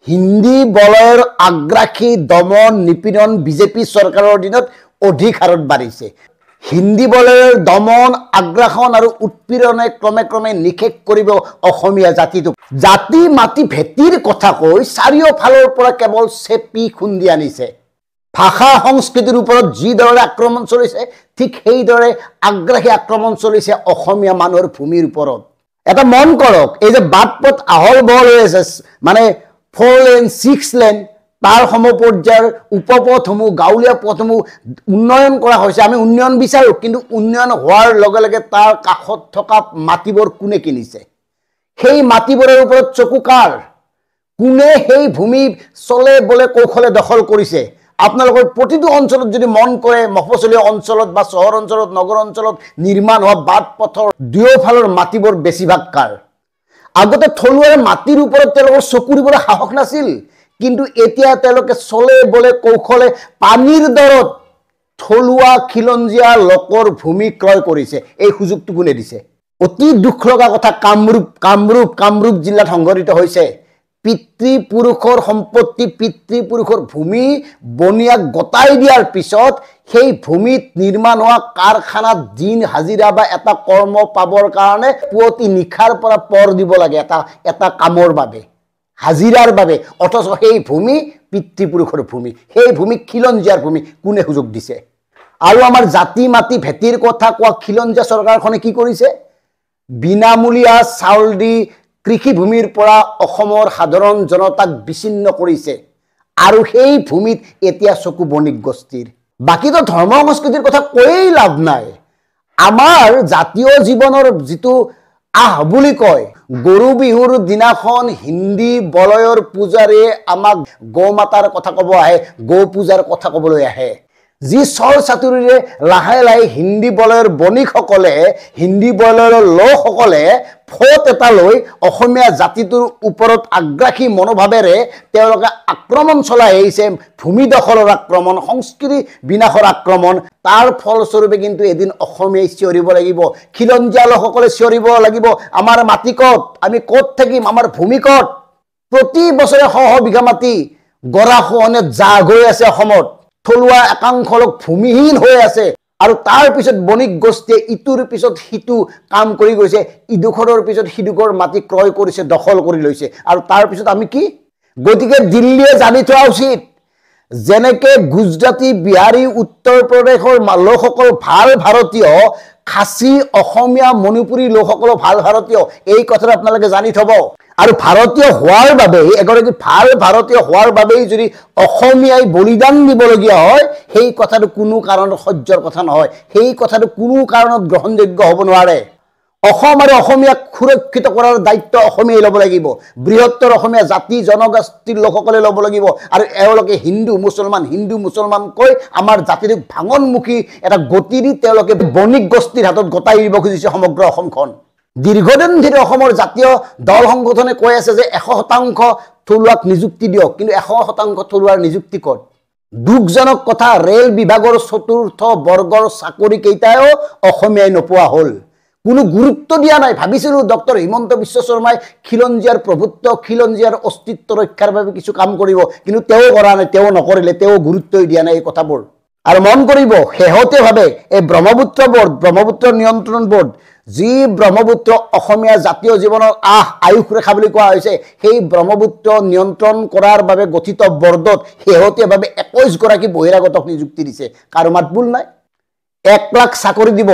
হিন্দী বলয়ৰ আগ্ৰাসী দমন নিপীড়ন বিজেপি চৰকাৰৰ দিনত অধিক হাৰত বাঢ়িছে। হিন্দী বলয়ৰ দমন আগ্ৰাসন আৰু উৎপীড়নে ক্ৰমে ক্ৰমে নিষেধ কৰিব অসমীয়া জাতিটোক। জাতি মাটি ভেটিৰ কথা কৈ চাৰিওফালৰ পৰা কেৱল চেপি খুন্দি আনিছে। ভাষা সংস্কৃতিৰ ওপৰত যিদৰে আক্ৰমণ চলিছে ঠিক সেইদৰে আগ্ৰাসী আক্ৰমণ চলিছে অসমীয়া মানুহৰ ভূমিৰ ওপৰত। এটা মন কৰক, এই যে বাট পথ আহল বহল হৈ আছে, মানে 4 লেন 6 লেন, তাৰ সমপৰ্যায়ৰ উপপথসমূহ গাঁৱলীয়া পথসমূহ উন্নয়ন কৰা হৈছে। আমি উন্নয়ন বিচাৰোঁ, কিন্তু উন্নয়ন হোৱাৰ লগে লগে তাৰ কাষত থকা মাটিবোৰ কোনে কিনিছে? সেই মাটিবোৰৰ ওপৰত চকু কাৰ? কোনে সেই ভূমি চলে বলে কৌশলে দখল কৰিছে? আপোনালোকৰ প্ৰতিটো অঞ্চলত যদি মন কৰে, মফচলীয়া অঞ্চলত বা চহৰ অঞ্চলত নগৰ অঞ্চলত নিৰ্মাণ হোৱা বাট পথৰ দুয়োফালৰ মাটিবোৰ বেছিভাগ কাৰ? আগতে থলুৱাৰ মাটিৰ ওপৰত তেওঁলোকৰ চকু দিবলৈ সাহস নাছিল, কিন্তু এতিয়া তেওঁলোকে চলে বলে কৌশলে পানীৰ দৰত থলুৱা খিলঞ্জীয়া লোকৰ ভূমি ক্ৰয় কৰিছে। এই সুযোগটো কোনে দিছে? অতি দুখ লগা কথা, কামৰূপ জিলাত সংঘটিত হৈছে। পিতৃপুৰুষৰ সম্পত্তি, পিতৃপুৰুষৰ ভূমি বনিয়াক গতাই দিয়াৰ পিছত সেই ভূমিত নিৰ্মাণ হোৱা কাৰখানাত দিন হাজিৰা বা এটা কৰ্ম পাবৰ কাৰণে পুৱতি নিশাৰ পৰা পৰ দিব লাগে এটা কামৰ বাবে, হাজিৰাৰ বাবে। অথচ সেই ভূমি পিতৃপুৰুষৰ ভূমি, সেই ভূমি খিলঞ্জীয়াৰ ভূমি। কোনে সুযোগ দিছে? আৰু আমাৰ জাতি মাটি ভেটিৰ কথা কোৱা খিলঞ্জীয়া চৰকাৰখনে কি কৰিছে? বিনামূলীয়া চাউল দি কৃষিভূমিৰ পৰা অসমৰ সাধাৰণ জনতাক বিচ্ছিন্ন কৰিছে। আৰু সেই ভূমিত এতিয়া চকু বণিক গোষ্ঠীৰ। বাকীতো ধৰ্ম সংস্কৃতিৰ কথা কৈয়েই লাভ নাই। আমাৰ জাতীয় জীৱনৰ যিটো আহ বুলি কয়, গৰু বিহুৰ দিনাখন হিন্দী বলয়ৰ পূজাৰীয়ে আমাক গৌ মাতাৰ কথা ক'ব আহে, গৌ পূজাৰ কথা ক'বলৈ আহে। যি চৰ চাতুৰিৰে লাহে লাহে হিন্দী বলয়ৰ বণিকসকলে, হিন্দী বলয়ৰ লোকসকলে ফট এটা লৈ অসমীয়া জাতিটোৰ ওপৰত আগ্ৰাসী মনোভাৱেৰে তেওঁলোকে আক্ৰমণ চলাই আহিছে। ভূমি দখলৰ আক্ৰমণ, সংস্কৃতি বিনাশৰ আক্ৰমণ। তাৰ ফলস্বৰূপে কিন্তু এদিন অসমীয়াই চিঞৰিব লাগিব, খিলঞ্জীয়া লোকসকলে চিঞৰিব লাগিব, আমাৰ মাটি ক'ত? আমি ক'ত থাকিম? আমাৰ ভূমি ক'ত? প্ৰতি বছৰে শ শ বিঘা মাটি গৰাখহনীয়াত জাহ গৈ আছে অসমত। থলুৱা একাংশ লোক ভূমিহীন হৈ আছে। আৰু তাৰ পিছত বণিক গোষ্ঠীয়ে ইটোৰ পিছত সিটো কাম কৰি গৈছে, ইডোখৰৰ পিছত সিডোখৰ মাটি ক্ৰয় কৰিছে, দখল কৰি লৈছে। আৰু তাৰ পিছত আমি কি? গতিকে দিল্লীয়ে জানি থোৱা উচিত, যেনেকে গুজৰাটী, বিহাৰী, উত্তৰ প্ৰদেশৰ লোকসকল ভাল ভাৰতীয়, খাচী, অসমীয়া, মণিপুৰী লোকসকল ভাল ভাৰতীয়, এই কথাটো আপোনালোকে জানি থব। আৰু ভাৰতীয় হোৱাৰ বাবেই, এগৰাকী ভাল ভাৰতীয় হোৱাৰ বাবেই যদি অসমীয়াই বলিদান দিবলগীয়া হয়, সেই কথাটো কোনো কাৰণত সহ্যৰ কথা নহয়, সেই কথাটো কোনো কাৰণত গ্ৰহণযোগ্য হ'ব নোৱাৰে। অসম আৰু অসমীয়াক সুৰক্ষিত কৰাৰ দায়িত্ব অসমীয়াই ল'ব লাগিব। বৃহত্তৰ অসমীয়া জাতি জনগোষ্ঠীৰ লোকসকলে ল'ব লাগিব। আৰু এওঁলোকে হিন্দু মুছলমান কৈ আমাৰ জাতিটোক ভাঙনমুখী এটা গতি দি তেওঁলোকে বণিক গোষ্ঠীৰ হাতত গতাই দিব খুজিছে সমগ্ৰ অসমখন। দীৰ্ঘদিন ধৰি অসমৰ জাতীয় দল সংগঠনে কৈ আছে যে 100% থলুৱাক নিযুক্তি দিয়ক, কিন্তু 100% থলুৱাৰ নিযুক্তি ক'ত? দুখজনক কথা, ৰেল বিভাগৰ 4ৰ্থ বৰ্গৰ চাকৰি কেইটাও অসমীয়াই নোপোৱা হ'ল। কোনো গুৰুত্ব দিয়া নাই। ভাবিছিলোঁ ডক্টৰ হিমন্ত বিশ্ব শৰ্মাই খিলঞ্জীয়াৰ প্ৰভুত্ব, খিলঞ্জীয়াৰ অস্তিত্ব ৰক্ষাৰ বাবে কিছু কাম কৰিব, কিন্তু তেওঁ কৰা নাই, তেওঁ নকৰিলে, তেওঁ গুৰুত্বই দিয়া নাই এই কথাবোৰ। আৰু মন কৰিব, শেহতীয়াভাৱে এই ব্ৰহ্মপুত্ৰ নিয়ন্ত্ৰণ বোৰ্ড, যি ব্ৰহ্মপুত্ৰ অসমীয়া জাতীয় জীৱনৰ আয়ুস ৰেখা বুলি কোৱা হৈছে, সেই ব্ৰহ্মপুত্ৰ নিয়ন্ত্ৰণ কৰাৰ বাবে গঠিত বৰ্ডত শেহতীয়াভাৱে 21 গৰাকী বহিৰাগতক নিযুক্তি দিছে। কাৰো মাতবোল নাই। 1 লাখ চাকৰি দিব,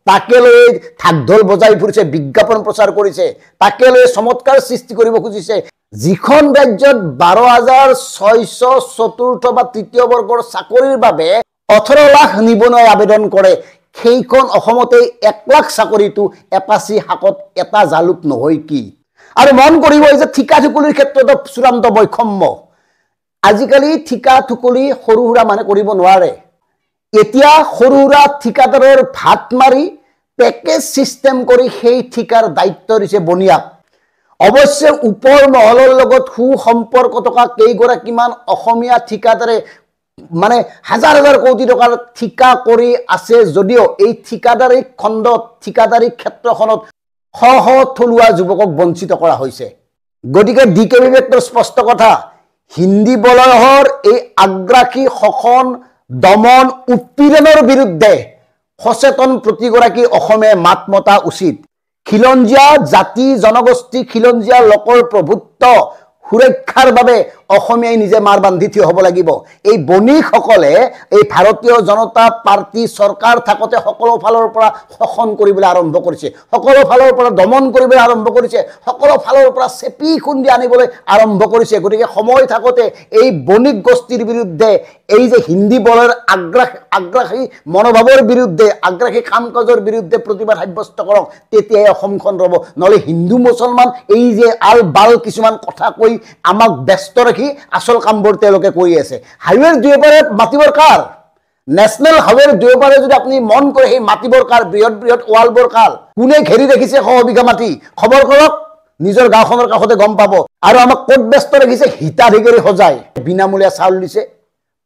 তাকে লৈ ঢাক ঢোল বজাই ফুৰিছে, বিজ্ঞাপন প্ৰচাৰ কৰিছে, তাকে লৈ চমৎকাৰ সৃষ্টি কৰিব খুজিছে। যিখন ৰাজ্যত 12,600 চতুৰ্থ বা তৃতীয় বৰ্গৰ চাকৰিৰ বাবে 18 লাখ নিবনুৱাই আবেদন কৰে, সেইখন অসমতে 1 লাখ চাকৰিটো এপাচি শাকত এটা জালুক নহয় কি? আৰু মন কৰিব, যে ঠিকা ঠুকলিৰ ক্ষেত্ৰত চূড়ান্ত বৈষম্য। আজিকালি ঠিকা ঠুকলি সৰু সুৰা মানে কৰিব নোৱাৰে। এতিয়া সৰু সুৰা ঠিকাদাৰৰ ভাত মাৰি পেকেজ চিষ্টেম কৰি সেই ঠিকাৰ দায়িত্ব দিছে বনিয়াক। অৱশ্যে ওপৰ মহলৰ লগত সুসম্পৰ্ক থকা কেইগৰাকীমান অসমীয়া ঠিকাদাৰে মানে হাজাৰ হাজাৰ কোটি টকাৰ ঠিকা কৰি আছে যদিও এই ঠিকাদাৰী খণ্ডত, ঠিকাদাৰী ক্ষেত্ৰখনত শ শ থলুৱা যুৱকক বঞ্চিত কৰা হৈছে। গতিকে DK বিবেকৰ স্পষ্ট কথা, হিন্দী বলয়ৰ এই আগ্ৰাসী শোষণ দমন উৎপীড়নৰ বিৰুদ্ধে সচেতন প্ৰতিগৰাকী অসমে মাত মতা উচিত খিলঞ্জীয়া জাতি জনগোষ্ঠী খিলঞ্জীয়া লোকৰ প্ৰভুত্ব সুৰক্ষাৰ বাবে অসমীয়াই নিজে মাৰ বান্ধি থিয় হ'ব লাগিব এই বণিকসকলে এই ভাৰতীয় জনতা পাৰ্টি চৰকাৰ থাকতে সকলো ফালৰ পৰা শোষণ কৰিবলৈ আৰম্ভ কৰিছে সকলো ফালৰ পৰা দমন কৰিবলৈ আৰম্ভ কৰিছে সকলো ফালৰ পৰা চেপি খুন্দি আনিবলৈ আৰম্ভ কৰিছে গতিকে সময় থাকতে এই বণিক গোষ্ঠীৰ বিৰুদ্ধে এই যে হিন্দী বলৰ আগ্ৰাসী মনোভাৱৰ বিৰুদ্ধে আগ্ৰাসী কাম কাজৰ বিৰুদ্ধে প্ৰতিবাদ সাব্যস্ত কৰক তেতিয়াই অসমখন ৰব নহলে হিন্দু মুছলমান এই যে আল বাল কিছুমান কথা কৈ আমাক ব্যস্ত ৰাখি আসল কামবোৰ তেওঁলোকে কৰি আছে হাইৱেৰ দুয়োপাৰে মাটিবৰ কাৰ নেশনেল হাইৱেৰ দুয়োপাৰে যদি আপুনি মন কৰে সেই মাটিবৰ কাৰ বৃহৎ বৃহৎ ৱালবোৰ কাৰ কোনে ঘেৰি ৰাখিছে 100 বিঘা মাটি খবৰ কৰক নিজৰ গাঁওখনৰ কাষতে গম পাব আৰু আমাক ক'ত ব্যস্ত ৰাখিছে হিতাধিকাৰী সজাই বিনামূলীয়া চাউল দিছে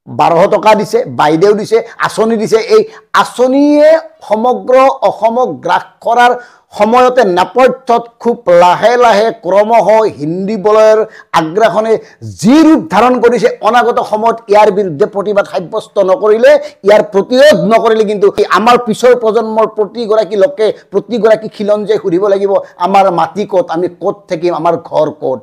12 টকা দিছে বাইদেউ দিছে আঁচনি দিছে এই আঁচনিয়ে সমগ্ৰ অসমক গ্ৰাস কৰাৰ সময়তে নেপথ্যত খুব লাহে লাহে ক্ৰমশ হিন্দী বলয়ৰ আগ্ৰাসনে যি ৰূপ ধাৰণ কৰিছে অনাগত সময়ত ইয়াৰ বিৰুদ্ধে প্ৰতিবাদ সাব্যস্ত নকৰিলে ইয়াৰ প্ৰতিৰোধ নকৰিলে কিন্তু আমাৰ পিছৰ প্ৰজন্মৰ প্ৰতিগৰাকী লোকে প্ৰতিগৰাকী খিলঞ্জীয়াই সুধিব লাগিব আমাৰ মাটি ক'ত আমি ক'ত থাকিম আমাৰ ঘৰ ক'ত